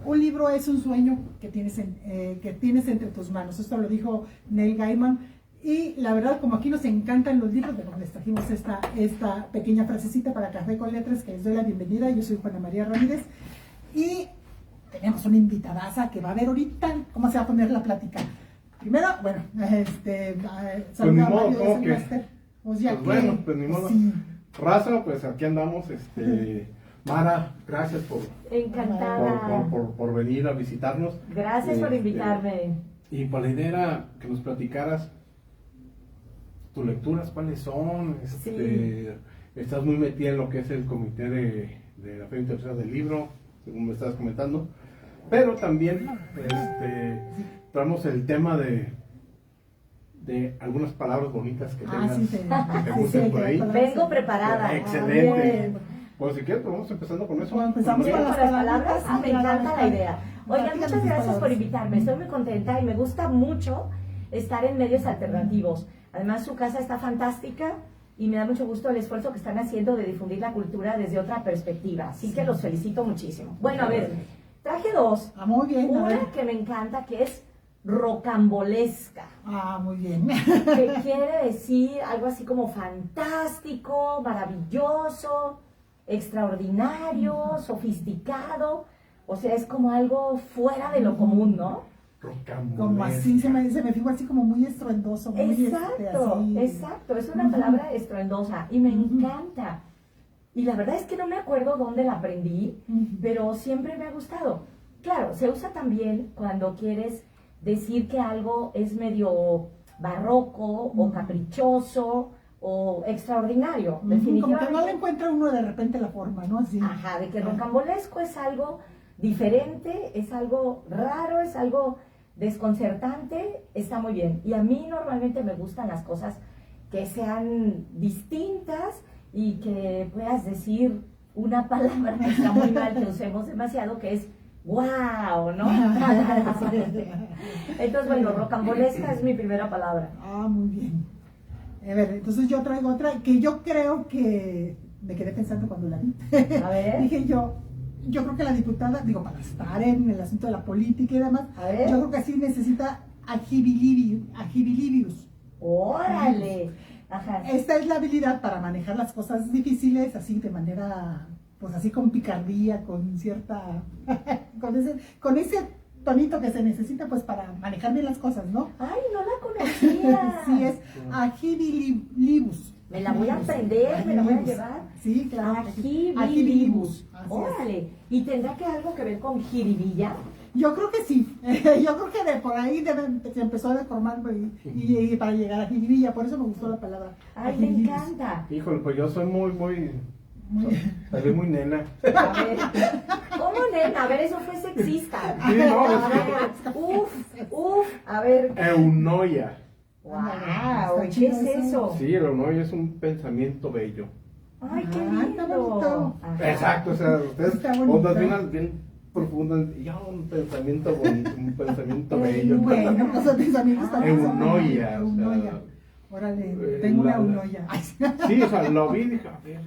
un libro es un sueño que tienes entre tus manos. Esto lo dijo Neil Gaiman. Y la verdad, como aquí nos encantan los libros, bueno, les trajimos esta pequeña frasecita para Café con Letras, que les doy la bienvenida. Yo soy Juana María Ramírez. Y tenemos una invitadaza que va a ver ahorita cómo se va a poner la plática. Primero, bueno, saluda a Mario de que, pues bueno, pues ni modo. Sí. Raza, pues aquí andamos, Mara, gracias por venir a visitarnos. Gracias por invitarme. Y por la idea era que nos platicaras tus lecturas, cuáles son. Estás muy metida en lo que es el comité de la Feria Internacional del Libro, según me estabas comentando. Pero también traemos el tema de algunas palabras bonitas que tengas, que te gusten por ahí. Vengo preparada. Excelente. Pues si quieres, vamos empezando con eso. Bueno, empezamos con las palabras. Me encanta la idea. Oigan, muchas gracias por invitarme. Estoy muy contenta y me gusta mucho estar en medios alternativos. Además, su casa está fantástica y me da mucho gusto el esfuerzo que están haciendo de difundir la cultura desde otra perspectiva. Así que los felicito muchísimo. Bueno, a ver, traje dos. Muy bien. Una que me encanta, que es rocambolesca. Muy bien. Que quiere decir algo así como fantástico, maravilloso, extraordinario, sofisticado. O sea, es como algo fuera de lo común, ¿no? Como así, se me figura así como muy estruendoso. Muy Exacto. Es una palabra estruendosa y me encanta. Y la verdad es que no me acuerdo dónde la aprendí, pero siempre me ha gustado. Claro, se usa también cuando quieres decir que algo es medio barroco o caprichoso o extraordinario, definitivamente. Como que no le encuentra uno de repente la forma, ¿no? Así. Ajá, de que rocambolesco es algo diferente, es algo raro, es algo desconcertante, está muy bien. Y a mí normalmente me gustan las cosas que sean distintas y que puedas decir una palabra que está muy mal, que usemos demasiado, que es ¡wow! ¿No? Entonces, bueno, rocambolesca es mi primera palabra. Muy bien. A ver, entonces yo traigo otra que yo creo que me quedé pensando cuando la vi. A ver. Dije yo creo que la diputada, para estar en el asunto de la política y demás, yo creo que sí necesita agilivius. ¡Órale! Ajá. Esta es la habilidad para manejar las cosas difíciles así de manera, pues así con picardía, con cierta, con ese tonito que se necesita pues para manejar bien las cosas, ¿no? ¡Ay, no la conocía! Sí, es agilivius. Me la voy a aprender, me la voy a llevar. Sí, claro. Agilivius. Órale. ¿Y tendrá que algo que ver con jiribilla? Yo creo que sí. Yo creo que de por ahí se empezó a deformar y para llegar a jiribilla. Por eso me gustó la palabra. Ay, me encanta. Híjole, pues yo soy muy nena. A ver, ¿cómo nena? A ver, eso fue sexista. Sí, no, a ver. Eunoia. ¡Wow! ¿Qué es eso? Sí, el eunoia es un pensamiento bello. ¡Ay, qué lindo! Exacto, o sea, ustedes ondas bien profundas, y ya un pensamiento bonito, un pensamiento bello. Bueno, los pensamientos también son eunoia. Órale, tengo una eunoia. Sí, o sea, lo vi y dije, a ver,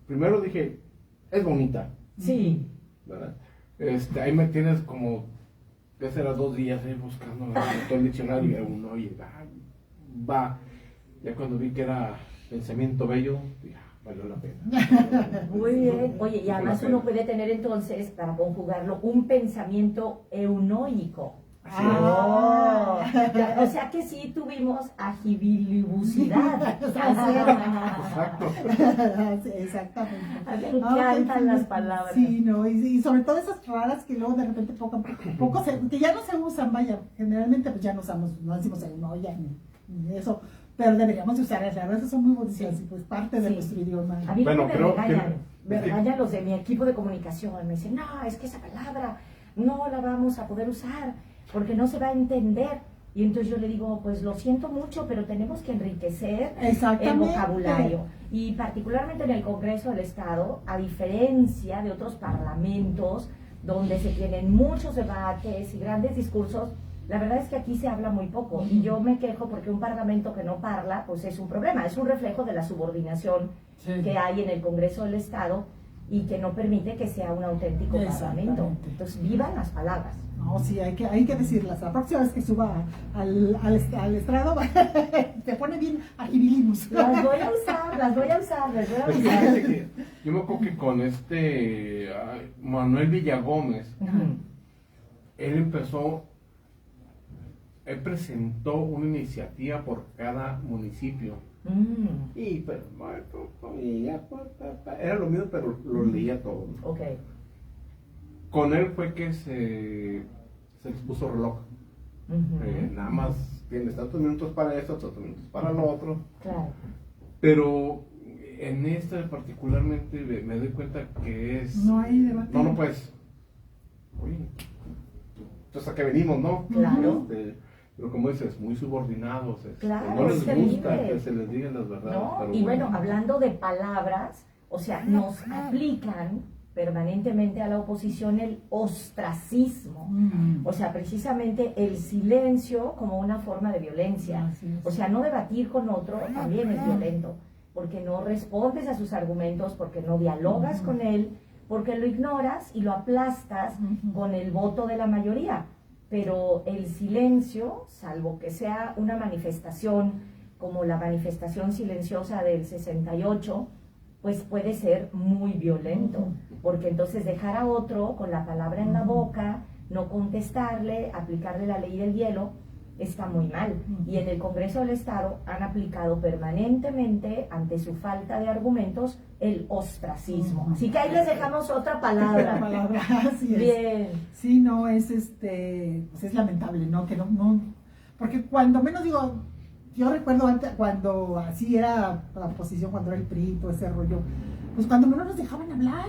primero dije, es bonita. Sí. ¿Verdad? Ahí me tienes como, ¿qué será? 2 días buscando todo el diccionario, eunoia, va. Ya cuando vi que era pensamiento bello, dije, valió la pena. Muy bien. Oye, y además uno puede tener entonces, para conjugarlo, un pensamiento eunoico. O sea que sí tuvimos agilivibusidad. Exacto. Exactamente. A mí me encantan las palabras. Sí, no, y sobre todo esas raras que luego de repente poco que ya no se usan, vaya, generalmente pues ya no decimos eunoia ni eso. Pero deberíamos de usar esas, esas son muy bonitas, y pues parte de nuestro idioma. A mí me regañan los de mi equipo de comunicación, me dicen, no, es que esa palabra no la vamos a poder usar, porque no se va a entender. Y entonces yo le digo, pues lo siento mucho, pero tenemos que enriquecer el vocabulario. Y particularmente en el Congreso del Estado, a diferencia de otros parlamentos, donde se tienen muchos debates y grandes discursos, la verdad es que aquí se habla muy poco. Y yo me quejo porque un parlamento que no parla, pues es un problema. Es un reflejo de la subordinación que hay en el Congreso del Estado y que no permite que sea un auténtico parlamento. Entonces, vivan las palabras. No, sí, hay que decirlas. La próxima vez que suba al estrado, te pone bien agibilimus. Las voy a usar. Es que fíjate que yo me acuerdo que con Manuel Villagómez, él presentó una iniciativa por cada municipio. Y pues, era lo mismo, pero lo leía todo. Ok. Con él fue que se les puso reloj. Nada más tienes tantos minutos para esto, tantos minutos para lo otro. Claro. Pero en esta particularmente me doy cuenta que es... No hay debate. No, pues... Oye, entonces a qué venimos, ¿no? Claro. Pero como dices, muy subordinados. Claro, no les es gusta terrible. que se les digan las verdades. ¿No? Pero Y bueno, hablando de palabras, o sea, nos aplican permanentemente a la oposición el ostracismo. O sea, precisamente el silencio como una forma de violencia. O sea, no debatir con otro también es violento, porque no respondes a sus argumentos, porque no dialogas con él, porque lo ignoras y lo aplastas con el voto de la mayoría. Pero el silencio, salvo que sea una manifestación como la manifestación silenciosa del 68, pues puede ser muy violento, porque entonces dejar a otro con la palabra en la boca, no contestarle, aplicarle la ley del hielo, está muy mal. Y en el Congreso del Estado han aplicado permanentemente, ante su falta de argumentos, el ostracismo. Así que ahí les dejamos otra palabra. Así es. Bien. Sí, no, pues es lamentable, ¿no? Que no, porque cuando menos digo, yo recuerdo antes, cuando así era la oposición, cuando era el PRI, todo ese rollo, pues cuando menos nos dejaban hablar.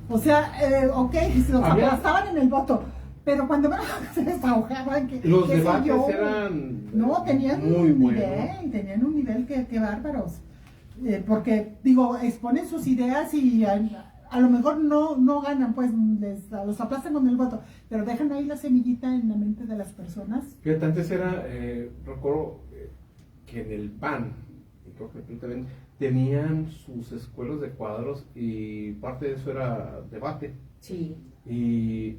O sea, ok, se los aplastaban en el voto, pero cuando menos se desahogaban, los debates eran tenían muy un buenos. tenían un nivel que bárbaros. Porque, digo, exponen sus ideas y a lo mejor no ganan, pues los aplastan con el voto, pero dejan ahí la semillita en la mente de las personas. Fíjate, antes era, recuerdo que en el PAN, y creo que aquí también, tenían sus escuelas de cuadros y parte de eso era debate. Sí. Y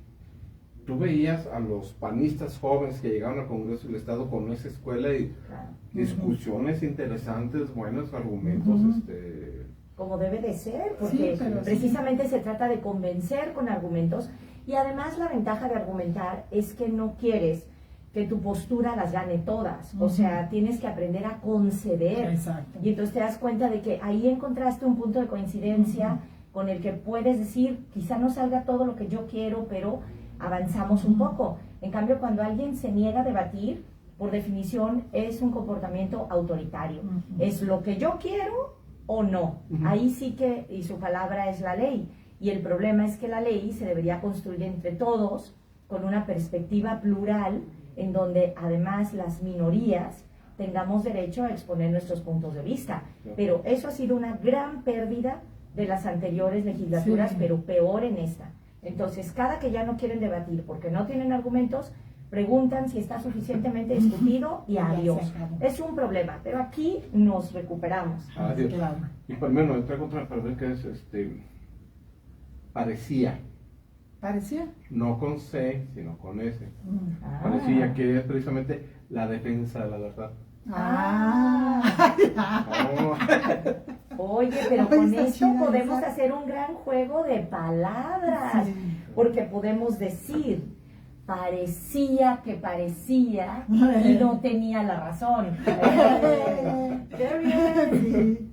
tú veías a los panistas jóvenes que llegaban al Congreso del Estado con esa escuela y discusiones interesantes, buenos argumentos, como debe de ser, porque precisamente se trata de convencer con argumentos, y además la ventaja de argumentar es que no quieres que tu postura las gane todas, o sea, tienes que aprender a conceder. Exacto. Y entonces te das cuenta de que ahí encontraste un punto de coincidencia con el que puedes decir, quizá no salga todo lo que yo quiero, pero avanzamos un poco. En cambio, cuando alguien se niega a debatir, por definición es un comportamiento autoritario. Es lo que yo quiero o no. Ahí sí que, y su palabra es la ley. Y el problema es que la ley se debería construir entre todos, con una perspectiva plural, en donde además las minorías tengamos derecho a exponer nuestros puntos de vista. Pero eso ha sido una gran pérdida de las anteriores legislaturas, pero peor en esta. Entonces, cada que ya no quieren debatir porque no tienen argumentos, preguntan si está suficientemente discutido y adiós. Es un problema, pero aquí nos recuperamos. Claro. Y por menos, traigo otra palabra que es parecía. ¿Parecía? No con C, sino con S. Parecía que es precisamente la defensa de la verdad. Oye, pero con esto podemos hacer un gran juego de palabras, porque podemos decir, parecía que parecía y no tenía la razón. ¡Qué bien! Sí.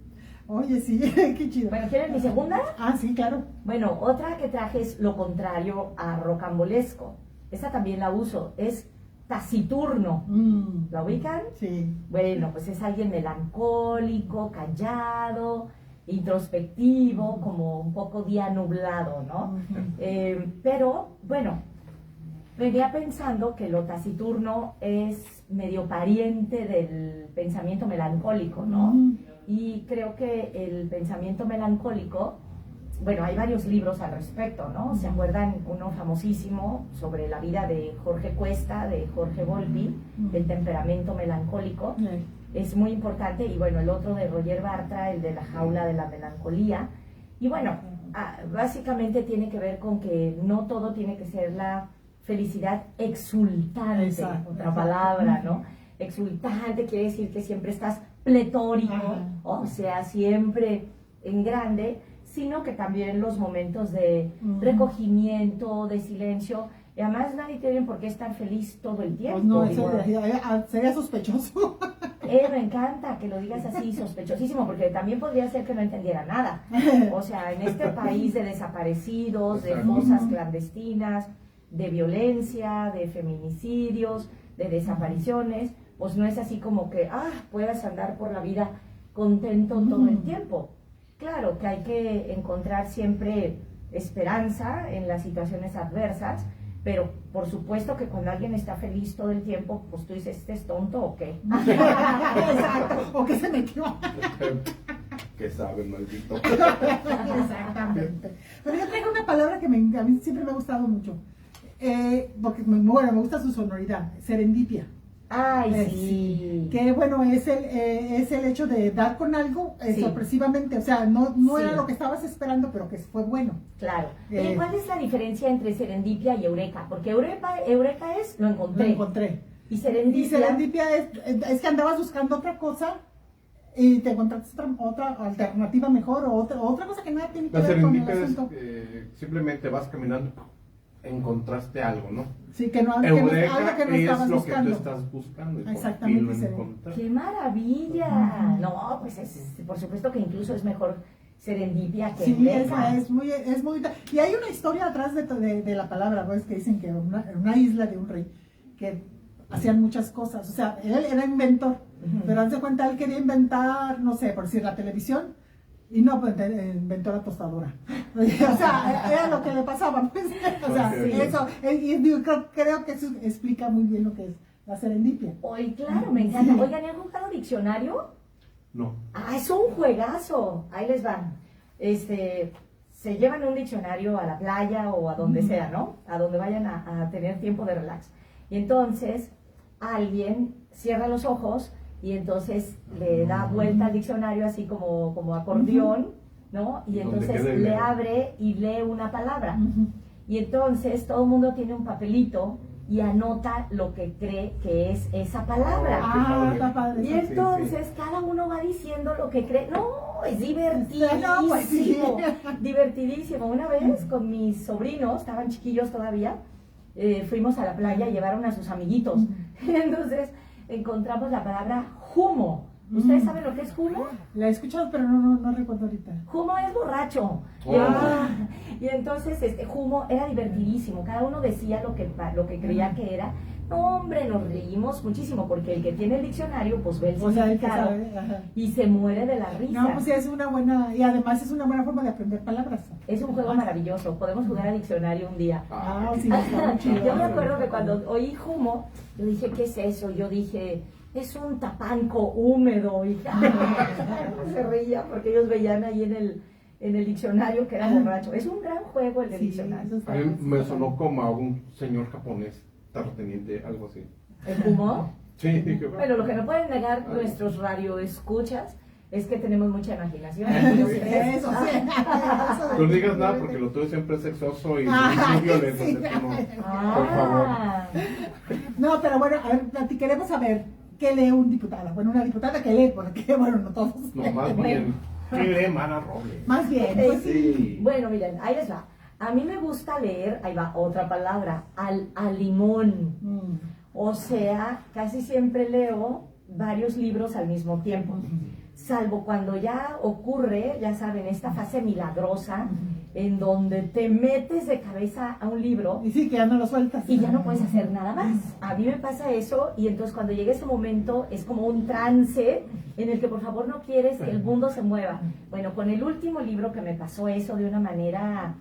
Oye, sí, qué chido. Bueno, ¿quieren mi segunda? Sí, claro. Bueno, otra que traje es lo contrario a rocambolesco. Esa también la uso, es taciturno. ¿La ubican? Sí. Bueno, pues es alguien melancólico, callado, introspectivo, como un poco día nublado, ¿no? Pero, bueno, venía pensando que lo taciturno es medio pariente del pensamiento melancólico, ¿no? Y creo que el pensamiento melancólico, bueno, hay varios libros al respecto, ¿no? ¿Se acuerdan? Uno famosísimo sobre la vida de Jorge Cuesta, de Jorge Volpi, del temperamento melancólico. Es muy importante. Y bueno, el otro de Roger Bartra, el de La jaula de la melancolía. Y bueno, Básicamente tiene que ver con que no todo tiene que ser la felicidad exultante, Exacto, otra exacto. palabra, ¿no? Exultante quiere decir que siempre estás pletórico, Ajá. o sea, siempre en grande, sino que también los momentos de recogimiento, de silencio, y además nadie tiene por qué estar feliz todo el tiempo. Pues no, eso Digo, sería sospechoso. me encanta que lo digas así, sospechosísimo, porque también podría ser que no entendiera nada. O sea, en este país de desaparecidos, de Exacto. fosas clandestinas, de violencia, de feminicidios, de desapariciones, pues no es así como que, puedas andar por la vida contento todo el tiempo. Claro que hay que encontrar siempre esperanza en las situaciones adversas, pero por supuesto que cuando alguien está feliz todo el tiempo, pues tú dices, ¿este es tonto o qué? Exacto. O que se metió. ¿Qué sabe, maldito? Exactamente. Pero yo traigo una palabra que a mí siempre me ha gustado mucho. Porque me gusta su sonoridad, serendipia. Ay, sí. Que bueno, es el hecho de dar con algo Sí. sorpresivamente, o sea, no Sí. era lo que estabas esperando, pero que fue bueno. Claro. ¿Y cuál es la diferencia entre serendipia y eureka? Porque eureka es lo Lo encontré. encontré. Y Y serendipia, serendipia es que andabas buscando otra cosa y te encontraste otra alternativa mejor o otra cosa que nada tiene que La ver con el serendipia es asunto. simplemente vas caminando, encontraste algo, ¿no? Sí, que no, Eureka algo que no es estabas lo buscando. que tú estás buscando y por Exactamente, fin lo sí. encontraste. ¡qué maravilla! No, pues por supuesto que incluso es mejor serendipia que Sí, eureka. es muy. Y hay una historia atrás de la palabra, pues, que dicen que en una isla de un rey, que hacían muchas cosas. O sea, él era inventor, pero haz de cuenta, él quería inventar, no sé, por decir, la televisión, y no, pues inventó la tostadora. O sea, era lo que le pasaba, pues. O sea, Ok. eso, y yo creo que eso explica muy bien lo que es la serendipia. Hoy, claro, me encanta. Sí. Oigan, ¿han jugado diccionario? No. Es un juegazo. Ahí les van. Se llevan un diccionario a la playa o a donde sea, ¿no? A donde vayan a tener tiempo de relax. Y entonces alguien cierra los ojos y entonces le da vuelta al diccionario así como acordeón, ¿no? Y Donde entonces quede el le dedo. abre y lee una palabra. Ujú. Y entonces todo el mundo tiene un papelito y anota lo que cree que es esa palabra. Qué padre. Está padre. Y Sí, entonces cada uno va diciendo lo que cree. No, es divertidísimo. No, pues sí. Divertidísimo. Una vez con mis sobrinos, estaban chiquillos todavía, fuimos a la playa y llevaron a sus amiguitos. Entonces encontramos la palabra humo. ¿Ustedes saben lo que es humo? La he escuchado, pero no recuerdo ahorita. Humo es borracho. Oh. Y entonces humo era divertidísimo. Cada uno decía lo que creía que era. No, hombre, nos reímos muchísimo porque el que tiene el diccionario pues ve el O sea, el que significado sabe, ajá. y se muere de la risa. No, pues sí, es una buena, y además es una buena forma de aprender palabras. Es un juego maravilloso. Podemos jugar a diccionario un día. Sí, está muy chido. Yo me acuerdo que cuando oí humo, yo dije, ¿qué es eso? Yo dije, es un tapanco húmedo. Y se reía porque ellos veían ahí en el diccionario que era borracho. Es un gran juego el de Sí, diccionario. eso está- A mí me sonó como a un señor japonés, terrateniente, algo así. ¿El humo? Sí, dije, Bueno, lo que no pueden negar nuestros radioescuchas es que tenemos mucha imaginación. Eso Los sí, tres. eso sí. Eso no digas nada porque lo tuyo siempre es sexoso y Ay, muy violento. sí. así que no. Por favor. Ah, No, pero bueno, a ver, queremos saber qué lee un diputado. Bueno, una diputada que lee, porque bueno, no todos. No, más bien, ¿qué lee Mara Robles? Más bien, pues sí. Sí. bueno, miren, ahí les va. A mí me gusta leer, ahí va otra palabra, al limón. Mm. O sea, casi siempre leo varios libros al mismo tiempo. Salvo cuando ya ocurre, ya saben, esta fase milagrosa en donde te metes de cabeza a un libro Y sí, que ya no lo sueltas. y ya no puedes hacer nada más. A mí me pasa eso y entonces cuando llega ese momento es como un trance en el que por favor no quieres que el mundo se mueva. Bueno, con el último libro que me pasó eso de una manera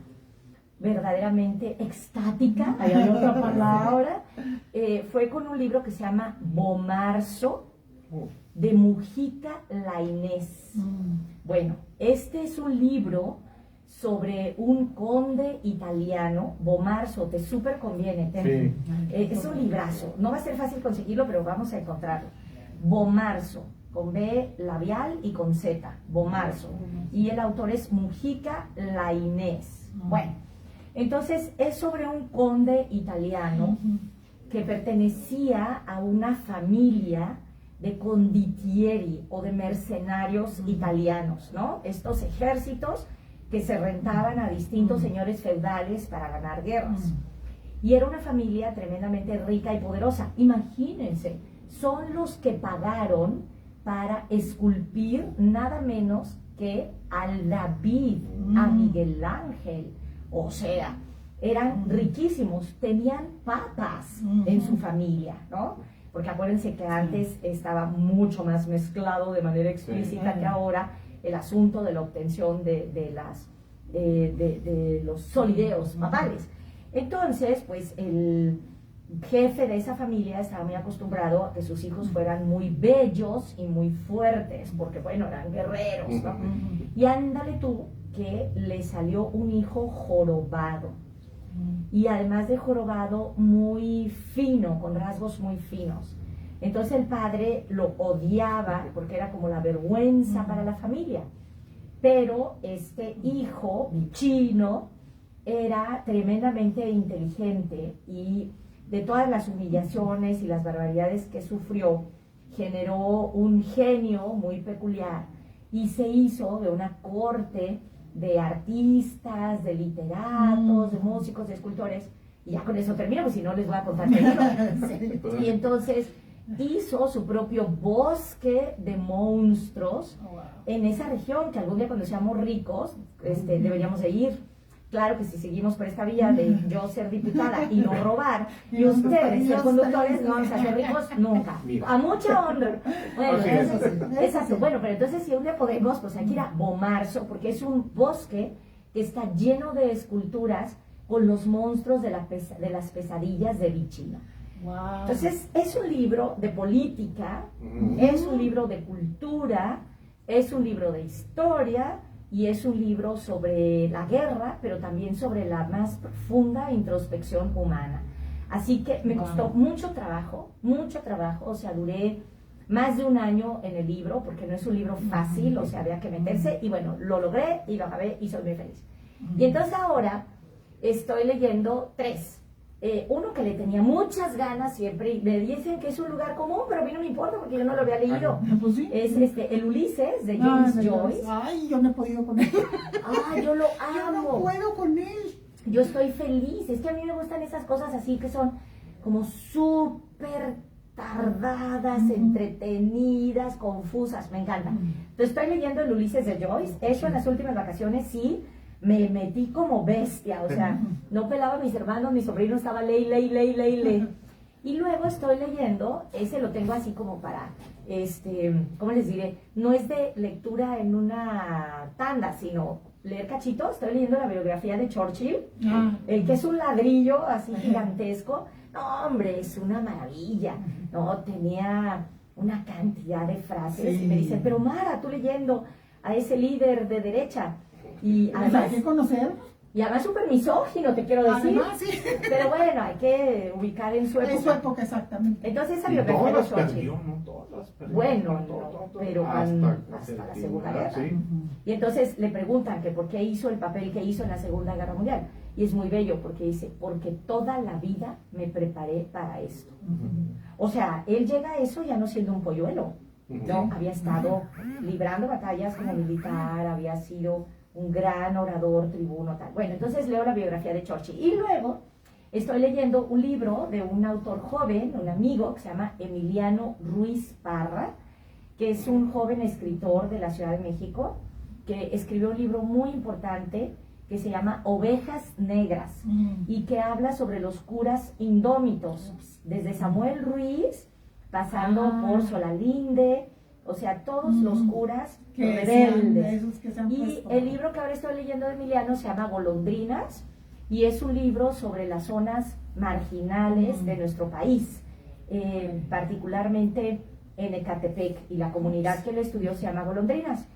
verdaderamente extática, hay otra palabra, fue con un libro que se llama Bomarzo de Mujica Lainez. Bueno, este es un libro sobre un conde italiano, Bomarzo, te súper conviene. Sí. Es un librazo, no va a ser fácil conseguirlo, pero vamos a encontrarlo. Bomarzo, con B labial y con Z, Bomarzo. Y el autor es Mujica Lainez. Bueno, entonces es sobre un conde italiano que pertenecía a una familia de condottieri o de mercenarios italianos, ¿no? Estos ejércitos que se rentaban a distintos señores feudales para ganar guerras. Y era una familia tremendamente rica y poderosa. Imagínense, son los que pagaron para esculpir nada menos que al David, a Miguel Ángel. O sea, eran riquísimos, tenían papas en su familia, ¿no? Porque acuérdense que antes estaba mucho más mezclado de manera explícita que ahora el asunto de la obtención de los solideos papales. Entonces, pues el jefe de esa familia estaba muy acostumbrado a que sus hijos fueran muy bellos y muy fuertes, porque bueno, eran guerreros, ¿no? Y ándale tú que le salió un hijo jorobado. Y además de jorobado, muy fino, con rasgos muy finos. Entonces el padre lo odiaba porque era como la vergüenza para la familia. Pero este hijo, Vicino, era tremendamente inteligente y de todas las humillaciones y las barbaridades que sufrió, generó un genio muy peculiar y se hizo de una corte de artistas, de literatos, de músicos, de escultores, y ya con eso termino, pues si no les voy a contar qué libro. Y entonces hizo su propio bosque de monstruos en esa región, que algún día cuando seamos ricos, deberíamos de ir. Claro que si seguimos por esta vía de yo ser diputada y no robar, y ustedes ser conductores, no vamos a ser ricos nunca. A mucha honra. Bueno, exacto. Bueno, pero entonces si un día podemos, pues hay que ir a Bomarzo, porque es un bosque que está lleno de esculturas con los monstruos de las pesadillas de Vicino. Wow. Entonces es un libro de política, es un libro de cultura, es un libro de historia, y es un libro sobre la guerra, pero también sobre la más profunda introspección humana. Así que me costó mucho trabajo, o sea, duré más de un año en el libro, porque no es un libro fácil, o sea, había que meterse, y bueno, lo logré, y lo acabé, y soy muy feliz. Y entonces ahora estoy leyendo 3. Uno que le tenía muchas ganas siempre, y me dicen que es un lugar común, pero a mí no me importa porque yo no lo había leído. Pues sí. Es el Ulises de James Joyce. Ay, yo no he podido con él. Ay, yo lo amo. Yo no puedo con él. Yo estoy feliz. Es que a mí me gustan esas cosas así que son como súper tardadas, entretenidas, confusas. Me encantan. Entonces estoy leyendo el Ulises de Joyce. Eso en las últimas vacaciones sí. Me metí como bestia, o sea, no pelaba a mis hermanos, mi sobrino estaba ley. Y luego estoy leyendo, ese lo tengo así como para, ¿cómo les diré? No es de lectura en una tanda, sino leer cachitos. Estoy leyendo la biografía de Churchill, que es un ladrillo así gigantesco. No, hombre, es una maravilla. No, tenía una cantidad de frases y me dicen, pero Mara, tú leyendo a ese líder de derecha. Y además, hay que conocer. Y además súper misógino, te quiero decir. Además, sí. Pero bueno, hay que ubicar en su época. En su época, exactamente. Entonces esa Y biografía todas de las Churchill. perdió, ¿no? Todas las perdió. Bueno, pero hasta la Segunda Guerra. Sí. Y entonces le preguntan que por qué hizo el papel que hizo en la Segunda Guerra Mundial. Y es muy bello porque dice, porque toda la vida me preparé para esto. O sea, él llega a eso ya no siendo un polluelo. No, había estado librando batallas como militar, había sido un gran orador, tribuno, tal. Bueno, entonces leo la biografía de Churchill. Y luego estoy leyendo un libro de un autor joven, un amigo, que se llama Emiliano Ruiz Parra, que es un joven escritor de la Ciudad de México, que escribió un libro muy importante que se llama Ovejas Negras, y que habla sobre los curas indómitos, desde Samuel Ruiz, pasando por Solalinde, o sea, todos los curas rebeldes. Y el libro que ahora estoy leyendo de Emiliano se llama Golondrinas, y es un libro sobre las zonas marginales de nuestro país, particularmente en Ecatepec, y la comunidad que él estudió se llama Golondrinas.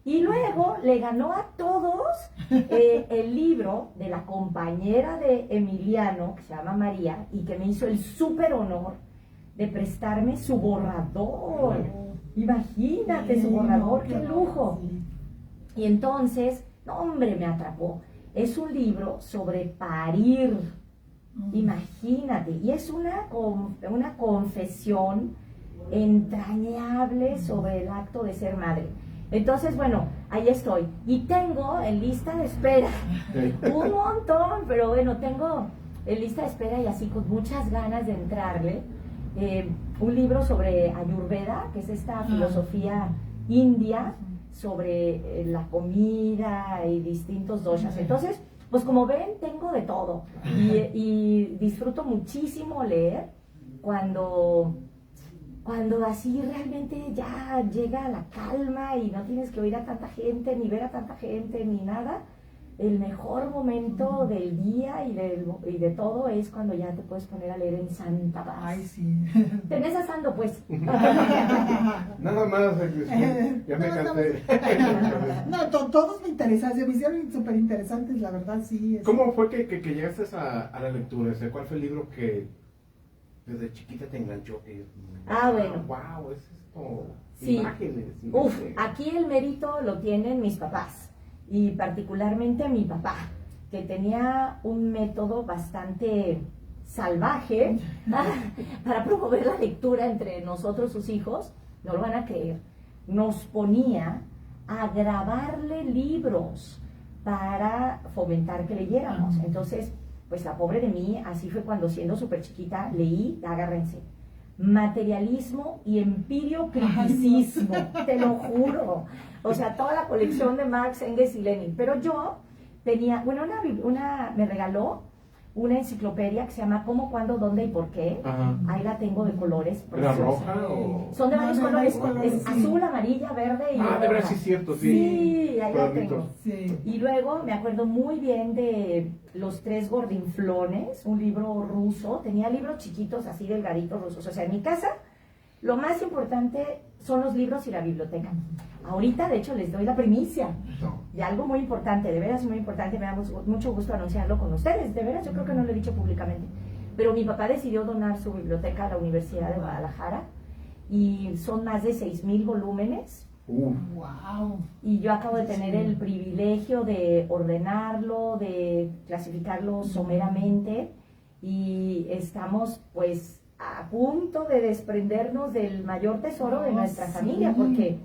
Y luego le ganó a todos el libro de la compañera de Emiliano, que se llama María, y que me hizo el súper honor de prestarme su borrador. Imagínate su borrador, qué lujo. Sí. Y entonces, no, hombre, me atrapó. Es un libro sobre parir, imagínate, y es una confesión entrañable sobre el acto de ser madre. Entonces, bueno, ahí estoy. Y tengo en lista de espera un montón, pero bueno, tengo en lista de espera y así con muchas ganas de entrarle. Un libro sobre Ayurveda, que es esta filosofía india sobre la comida y distintos doshas. Entonces, pues como ven, tengo de todo y disfruto muchísimo leer cuando así realmente ya llega la calma y no tienes que oír a tanta gente, ni ver a tanta gente, ni nada. El mejor momento del día y de todo es cuando ya te puedes poner a leer en santa paz. Ay, sí. Te ves asando, pues. Nada más, ya me cansé. No, todos me interesan, se me hicieron súper interesantes, la verdad, sí. ¿Cómo fue que llegaste a la lectura? ¿Cuál fue el libro que desde chiquita te enganchó? Bueno. Wow, es esto. Sí. Imágenes. Aquí el mérito lo tienen mis papás. Y particularmente mi papá, que tenía un método bastante salvaje para promover la lectura entre nosotros, sus hijos, no lo van a creer. Nos ponía a grabarle libros para fomentar que leyéramos. Entonces, pues la pobre de mí, así fue cuando siendo súper chiquita leí, agárrense, Materialismo y Empirio Criticismo, te lo juro. O sea, toda la colección de Marx, Engels y Lenin. Pero yo tenía, bueno, me regaló una enciclopedia que se llama ¿Cómo, cuándo, dónde y por qué? Ajá. Ahí la tengo de colores. ¿Era preciosa. roja o...? Son de varios colores, es sí. azul, amarilla, verde y roja. De verdad, sí es cierto, sí. Sí, ahí la tengo. Sí. Y luego me acuerdo muy bien de Los Tres Gordinflones, un libro ruso. Tenía libros chiquitos, así delgaditos rusos. O sea, en mi casa, lo más importante son los libros y la biblioteca. Ahorita, de hecho, les doy la primicia de algo muy importante, de veras muy importante. Me da mucho gusto anunciarlo con ustedes. De veras, yo creo que no lo he dicho públicamente. Pero mi papá decidió donar su biblioteca a la Universidad de Guadalajara y son más de 6,000 volúmenes. Wow. Y yo acabo de tener el privilegio de ordenarlo, de clasificarlo someramente y estamos pues a punto de desprendernos del mayor tesoro de nuestra familia, porque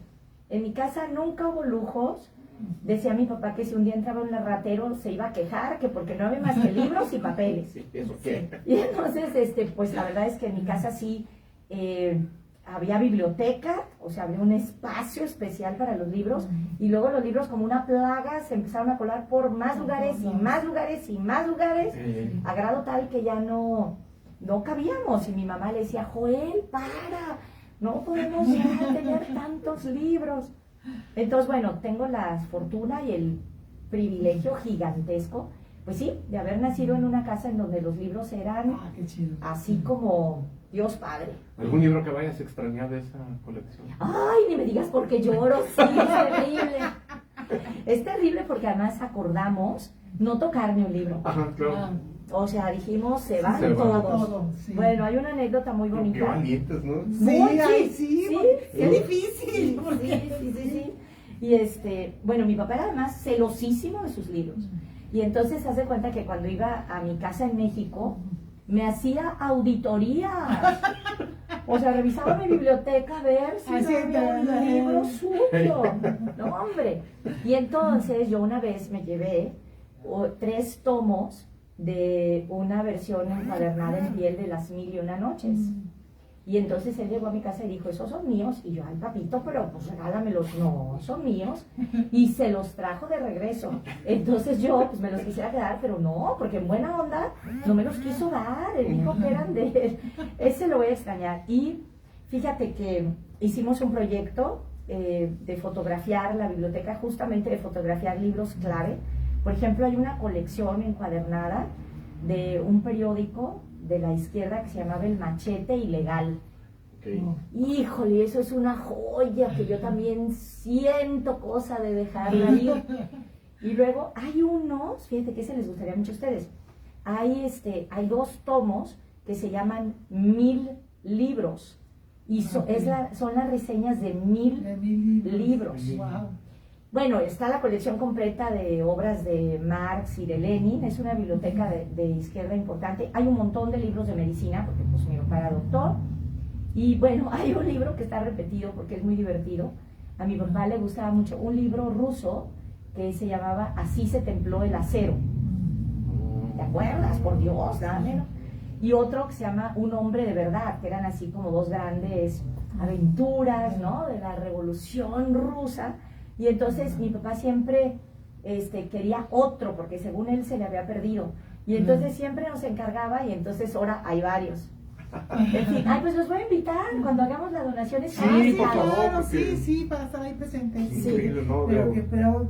en mi casa nunca hubo lujos. Decía mi papá que si un día entraba un ratero se iba a quejar, que porque no había más que libros y papeles. Sí, ¿eso qué? Y entonces, pues la verdad es que en mi casa sí había biblioteca, o sea, había un espacio especial para los libros, y luego los libros como una plaga se empezaron a colar por más lugares y más lugares y más lugares, a grado tal que ya no cabíamos. Y mi mamá le decía, Joel, para, no podemos ya tener tantos libros. Entonces, bueno, tengo la fortuna y el privilegio gigantesco, pues sí, de haber nacido en una casa en donde los libros eran Qué chido. así como Dios Padre. ¿Algún libro que vayas a extrañar de esa colección? Ay, ni me digas porque lloro, sí, es terrible. Es terrible porque además acordamos no tocar ni un libro. Ajá, claro. O sea, dijimos, se van se van todos. todo, sí. Bueno, hay una anécdota muy Qué bonita. valientes, ¿no? Sí, Muy, ay, sí, sí, sí, qué sí. difícil. Sí. Y bueno, mi papá era además celosísimo de sus libros. Y entonces haz de cuenta que cuando iba a mi casa en México, me hacía auditoría. O sea, revisaba mi biblioteca a ver si Así no había un es. libro suyo. No, hombre. Y entonces yo una vez me llevé 3 tomos de una versión encuadernada en piel de Las Mil y Una Noches. Y entonces él llegó a mi casa y dijo, esos son míos. Y yo, ay papito, pero pues regálamelos. No, son míos. Y se los trajo de regreso. Entonces yo pues me los quisiera quedar, pero no, porque en buena onda no me los quiso dar. Él dijo que eran de él. Ese lo voy a extrañar. Y fíjate que hicimos un proyecto de fotografiar la biblioteca, justamente de fotografiar libros clave. Por ejemplo, hay una colección encuadernada de un periódico de la izquierda que se llamaba El Machete Ilegal. Okay. Híjole, eso es una joya que yo también siento cosa de dejarla ir. Y luego hay unos, fíjate que ese les gustaría mucho a ustedes. Hay 2 tomos que se llaman 1000 libros. Y son las reseñas de 1000 libros. Wow. Bueno, está la colección completa de obras de Marx y de Lenin, es una biblioteca de izquierda importante. Hay un montón de libros de medicina, porque pues mi papá era doctor. Y bueno, hay un libro que está repetido porque es muy divertido. A mi papá le gustaba mucho un libro ruso que se llamaba Así se templó el acero. ¿Te acuerdas? Por Dios, nada menos. Y otro que se llama Un hombre de verdad, que eran así como dos grandes aventuras, ¿no? De la revolución rusa. Y entonces mi papá siempre quería otro, porque según él se le había perdido. Y entonces siempre nos encargaba, y entonces ahora hay varios. En fin, pues los voy a invitar cuando hagamos las donaciones. Sí, por favor. Claro, Porque- sí, para estar ahí presentes. Increíble, ¿no? Pero,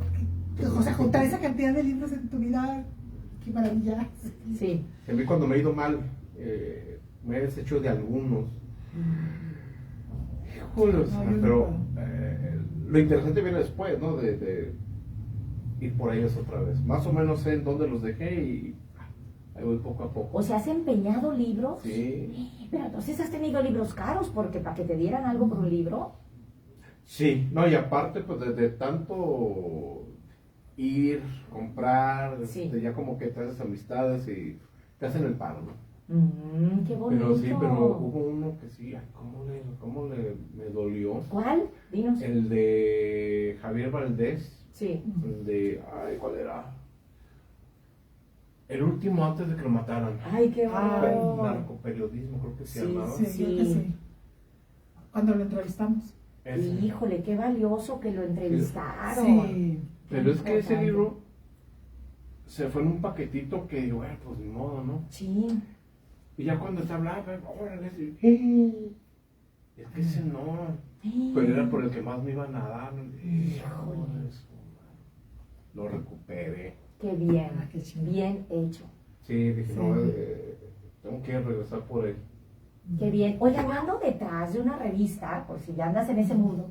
o sea, juntar esa cantidad de libros en tu vida, qué maravilla. Sí. A mí cuando me he ido mal, me he deshecho de algunos. Híjole, o sea, No, yo no pero puedo. lo interesante viene después, ¿no? De ir por ellos otra vez. Más o menos sé en dónde los dejé y ahí voy poco a poco. O sea, ¿has empeñado libros? Sí. Pero entonces has tenido libros caros, porque para que te dieran algo por un libro. Sí, no, y aparte, pues de tanto ir, comprar, Sí. ya como que te haces amistades y te hacen el paro, ¿no? Qué bonito. Pero sí, pero hubo uno que sí, ay, ¿cómo me dolió? ¿Cuál? Dinos. El de Javier Valdés, Sí. el de, ay, ¿cuál era? El último antes de que lo mataran. Ay, qué Ay, horror. Narcoperiodismo, creo que se Sí, llamaba. Sí, Sí. creo que sí. Cuando lo entrevistamos. Ese. Híjole, qué valioso que lo entrevistaron. Sí. Pero es que ese Importante. libro se fue en un paquetito que, bueno, pues ni modo, ¿no? Sí. Y ya cuando te hablaba, órale, sí. Es que ese no. Pero era por el que más me iban a dar. Híjole. Eso, lo recuperé. Qué bien. Ah, qué chido. Bien hecho. Sí, dije, Sí. no, tengo que regresar por él. Qué bien. Oye, yo ando detrás de una revista, por si ya andas en ese mundo,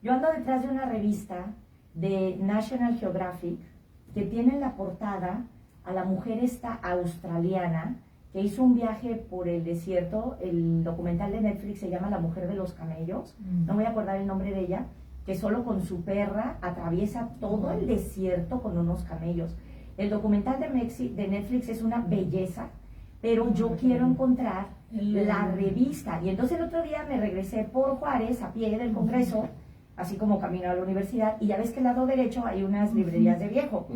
yo ando detrás de una revista de National Geographic que tiene en la portada a la mujer esta australiana que hizo un viaje por el desierto. El documental de Netflix se llama La mujer de los camellos. No voy a acordar el nombre de ella, que solo con su perra atraviesa todo el desierto con unos camellos. El documental de Netflix es una belleza, pero yo quiero encontrar la revista. Y entonces el otro día me regresé por Juárez a pie del Congreso, así como camino a la universidad, y ya ves que al lado derecho hay unas librerías de viejo,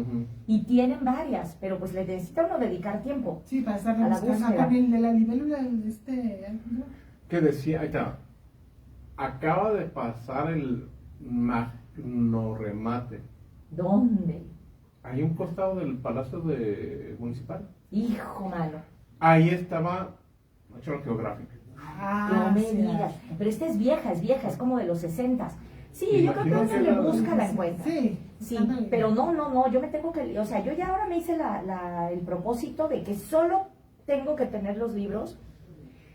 y tienen varias, pero pues les necesita uno dedicar tiempo. Sí, para estar A la buscando. búsqueda. También de la libélula, ¿no? ¿Qué decía? Ahí está. Acaba de pasar el magnorremate. ¿Dónde? Hay un costado del Palacio Municipal. Hijo malo. Ahí estaba National Geographic. No me sí, digas. Pero esta es vieja, es como de los 60s. Sí, yo creo que Imagino uno que le la- busca, la encuentra. Sí, Sí, ándale. pero no, yo me tengo que, o sea, yo ya ahora me hice el propósito de que solo tengo que tener los libros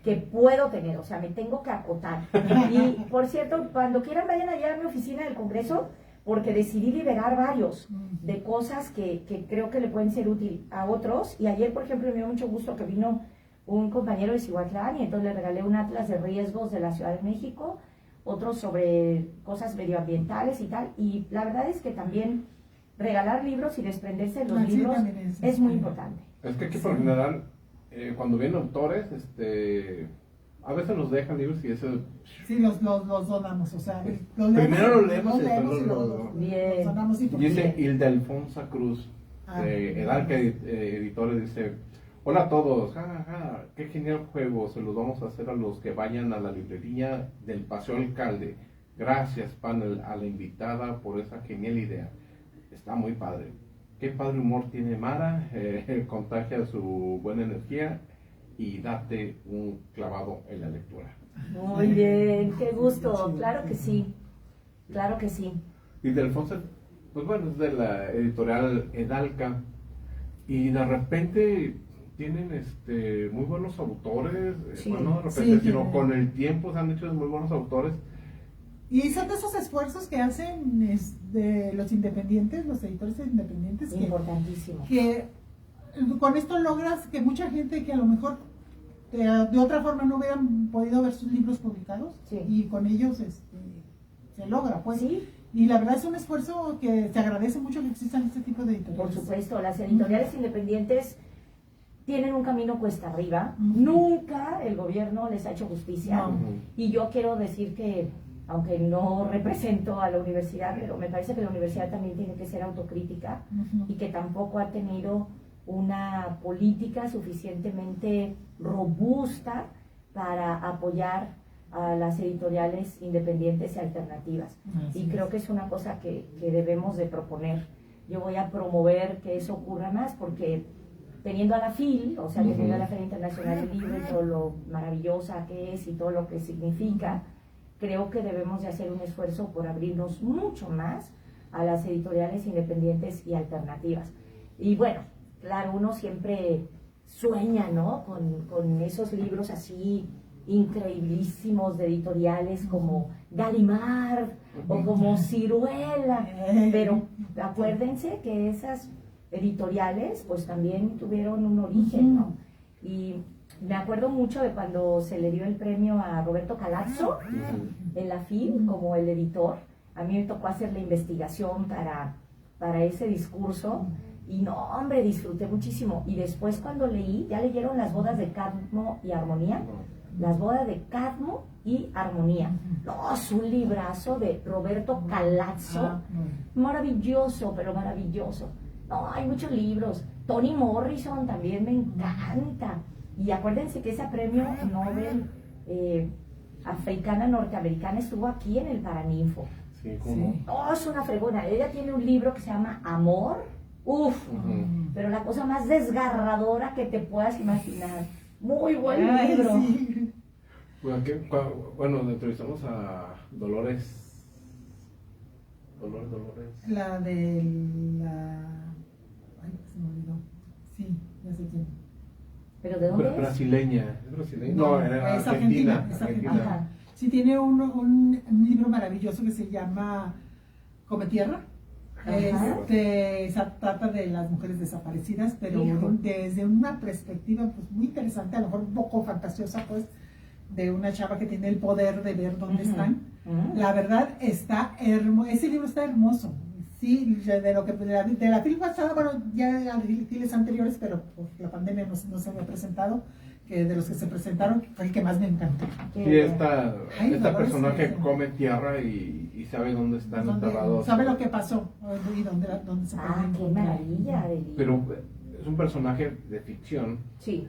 que puedo tener, o sea, me tengo que acotar. Y, por cierto, cuando quieran vayan allá a mi oficina del Congreso, porque decidí liberar varios de cosas que creo que le pueden ser útil a otros. Y ayer, por ejemplo, me dio mucho gusto que vino un compañero de Cihuatlán y entonces le regalé un atlas de riesgos de la Ciudad de México, otros sobre cosas medioambientales y tal. Y la verdad es que también regalar libros y desprenderse de los Sí, libros también es muy importante. Es que aquí por lo general, cuando vienen autores, a veces nos dejan libros y eso... Sí, los donamos, o sea, Primero lo leemos y después y lo- Bien. los donamos. Sí, porque- Dice Hilda Alfonsa Cruz, de Edalca Editores, dice: hola a todos, qué genial juego, se los vamos a hacer a los que vayan a la librería del Paseo Alcalde. Gracias, panel, a la invitada por esa genial idea. Está muy padre. Qué padre humor tiene Mara, contagia su buena energía y date un clavado en la lectura. Muy bien, qué gusto, claro que sí, claro que sí. Y de Alfonso, pues bueno, es de la editorial Edalca, y de repente tienen muy buenos autores, Sí, bueno, no de repente, sí, sino tienen. con el tiempo se han hecho muy buenos autores. Y son de esos esfuerzos que hacen de los independientes, los editores independientes, Importantísimo. que con esto logras que mucha gente que a lo mejor de otra forma no hubieran podido ver sus libros publicados, Sí. y con ellos se logra, pues. Sí. Y la verdad es un esfuerzo que se agradece mucho que existan este tipo de editoriales. Por supuesto, las editoriales independientes tienen un camino cuesta arriba. Ujú. Nunca el gobierno les ha hecho justicia. No. Y yo quiero decir que, aunque no represento a la universidad, pero me parece que la universidad también tiene que ser autocrítica Ujú. y que tampoco ha tenido una política suficientemente robusta para apoyar a las editoriales independientes y alternativas. Así Y creo es. que es una cosa que debemos de proponer. Yo voy a promover que eso ocurra más porque teniendo a la FIL, o sea, teniendo a la Feria Internacional del Libro y todo lo maravillosa que es y todo lo que significa, creo que debemos de hacer un esfuerzo por abrirnos mucho más a las editoriales independientes y alternativas. Y bueno, claro, uno siempre sueña, ¿no? Con esos libros así increíblísimos de editoriales como Gallimard o como Ciruela, pero acuérdense que esas editoriales pues también tuvieron un origen, ¿no? Y me acuerdo mucho de cuando se le dio el premio a Roberto Calazzo en la FIL como el editor. A mí me tocó hacer la investigación para ese discurso y no, hombre, disfruté muchísimo. Y después cuando leí, ¿ya leyeron Las bodas de Cadmo y Armonía? Las bodas de Cadmo y Armonía. No, es un librazo de Roberto Calazzo. Maravilloso, pero maravilloso. No, hay muchos libros. Toni Morrison también me encanta. Y acuérdense que ese premio Nobel africana norteamericana estuvo aquí en el Paraninfo. Sí, ¿cómo? Sí. Oh, es una fregona. Ella tiene un libro que se llama Amor. Uf, pero la cosa más desgarradora que te puedas imaginar. Muy buen Ay, libro. sí. Bueno, entrevistamos a Dolores. Dolores. La de la... Ay, se me olvidó. Sí, ya sé quién. ¿Pero de dónde es? Brasileña. ¿Es brasileña? No, era es Argentina. es Argentina. Ajá. Sí, tiene un libro maravilloso que se llama Come Tierra. Ajá. Se trata de las mujeres desaparecidas, pero Hijo. desde una perspectiva pues, muy interesante, a lo mejor un poco fantasiosa, pues, de una chava que tiene el poder de ver dónde Ujú. están. Ujú. La verdad está hermoso, ese libro está hermoso. Sí, de lo que de la film pasada, bueno, ya files anteriores, pero por la pandemia no se había presentado, que de los que se presentaron fue el que más me encantó. Qué Sí, bien. esta Ay, Dolores, personaje sí. come tierra y sabe dónde están Donde enterrados. sabe lo que pasó y dónde se puede Ah, qué encontrar. maravilla de libro. Pero es un personaje de ficción Sí.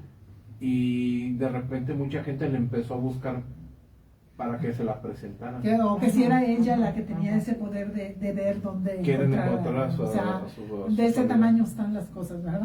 y de repente mucha gente le empezó a buscar para que se la presentara. O que si era ella la que tenía ese poder de ver dónde Quieren encontrar, encontrar a su- o sea, a su de ese soledad. tamaño están las cosas, ¿verdad?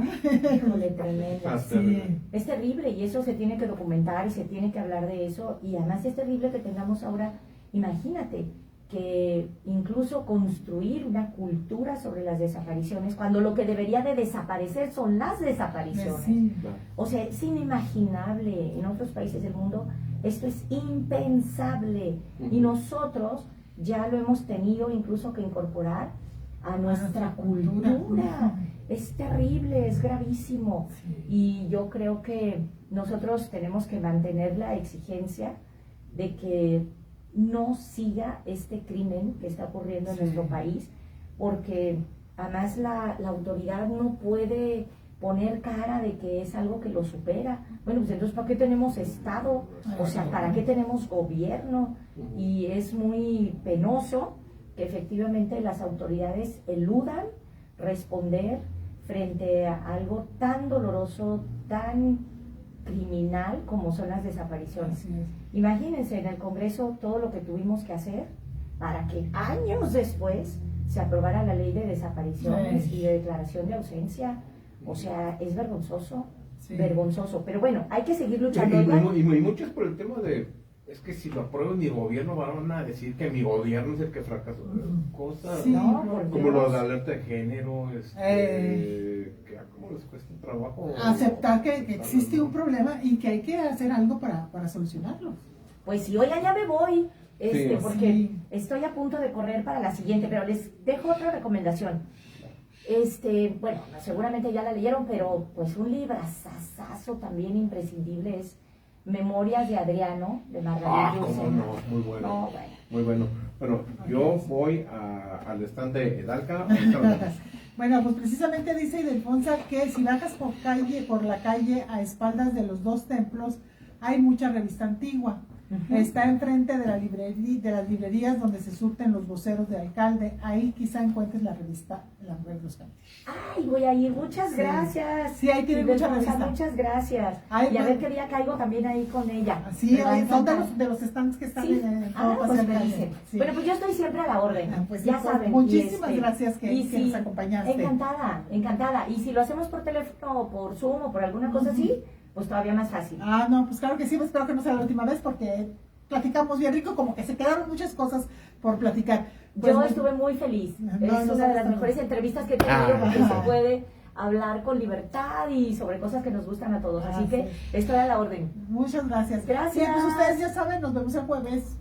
Híjole, tremendo. Ah, Sí. Es terrible y eso se tiene que documentar y se tiene que hablar de eso. Y además es terrible que tengamos ahora, imagínate, que incluso construir una cultura sobre las desapariciones, cuando lo que debería de desaparecer son las desapariciones. Sí. Claro. O sea, es inimaginable. En otros países del mundo esto es impensable. Y nosotros ya lo hemos tenido incluso que incorporar a nuestra cultura. Es terrible, es gravísimo. Sí. Y yo creo que nosotros tenemos que mantener la exigencia de que no siga este crimen que está ocurriendo en Sí. nuestro país, porque además la autoridad no puede poner cara de que es algo que lo supera. Bueno, pues entonces ¿para qué tenemos Estado? O sea, ¿para qué tenemos gobierno? Y es muy penoso que efectivamente las autoridades eludan responder frente a algo tan doloroso, tan criminal como son las desapariciones. Así es. Imagínense en el Congreso todo lo que tuvimos que hacer para que años después se aprobara la ley de desapariciones Sí. y de declaración de ausencia. O sea, es vergonzoso, Sí. vergonzoso. Pero bueno, hay que seguir Y, luchando. Oigan, y mucho es por el tema de, es que si lo apruebo mi gobierno van a decir que mi gobierno es el que fracasó. Cosas Sí, no, por como Dios. lo de alerta de género, que cómo les cuesta trabajo. Aceptar que existe un problema y que hay que hacer algo para solucionarlo. Pues sí, oigan, ya me voy, Sí. porque Sí. estoy a punto de correr para la siguiente, pero les dejo otra recomendación. Bueno, seguramente ya la leyeron, pero pues un librazazazo también imprescindible es Memorias de Adriano, de Margarita cómo Yourcenar. no, muy bueno. No, bueno. Muy bueno. Bueno, yo voy al stand de Edalca. Ahorita nos vemos. Bueno, pues precisamente dice Ildefonsa que si bajas por la calle a espaldas de los dos templos, hay mucha revista antigua. Está enfrente de de las librerías donde se surten los voceros de alcalde. Ahí quizá encuentres la revista La Mujer de los Cantos. Ay, voy a ir, muchas Sí. gracias. Sí, ahí tiene mucha Ildefonsa, revista. muchas gracias. Ay, y a pues- ver qué día caigo también ahí con ella. Sí, Me va a son encantar. de los stands que están Sí. en todo Pues Paseo me Alcalde. dicen. Sí. Bueno, pues yo estoy siempre a la orden. Pues ya sí, pues, saben. muchísimas y gracias que nos sí, acompañaste. Encantada, encantada. Y si lo hacemos por teléfono o por Zoom o por alguna cosa así, pues todavía más fácil. No, pues claro que sí, espero que no sea la última vez porque platicamos bien rico, como que se quedaron muchas cosas por platicar. Pues, Yo estuve muy feliz. No, Es nosotros una de las también. mejores entrevistas que he tenido porque Ajá. se puede hablar con libertad y sobre cosas que nos gustan a todos. Así que Sí. estoy a la orden. Muchas gracias. Gracias. Sí, pues ustedes ya saben, nos vemos el jueves.